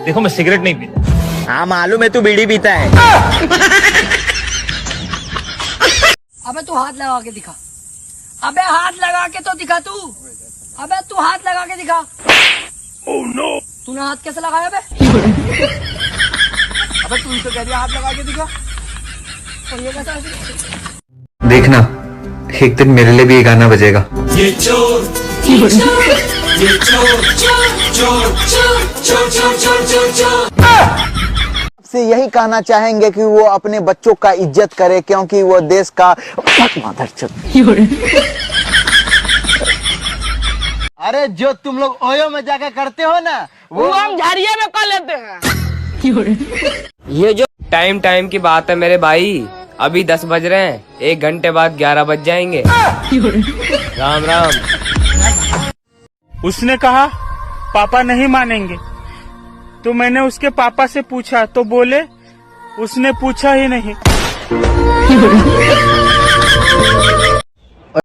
देखो मैं सिगरेट नहीं पीता। हाँ मालूम है तू बीड़ी पीता है। अबे तू हाथ लगा के दिखा। अबे हाथ लगा के तो दिखा तू। अबे तू हाथ लगा के दिखा। Oh no. तूने हाथ कैसे लगाया बे? अबे तू तो कह रही हाथ लगा के दिखा। और ये कैसा? देखना एक दिन मेरे लिए भी ये गाना बजेगा। ये चोर ये चोर ये चोर चोर चोर चोर चोर चोर चोर चोर। से यही कहना चाहेंगे कि वो अपने बच्चों का इज्जत करे, क्योंकि वो देश का अरे जो तुम लोग ओयो में जाके करते हो ना, वो हम झाड़िया में कर लेते हैं। ये जो टाइम की बात है मेरे भाई, अभी 10 बज रहे हैं, 1 घंटे बाद 11 बज जाएंगे। राम राम। उसने कहा पापा नहीं मानेंगे, तो मैंने उसके पापा से पूछा तो बोले उसने पूछा ही नहीं।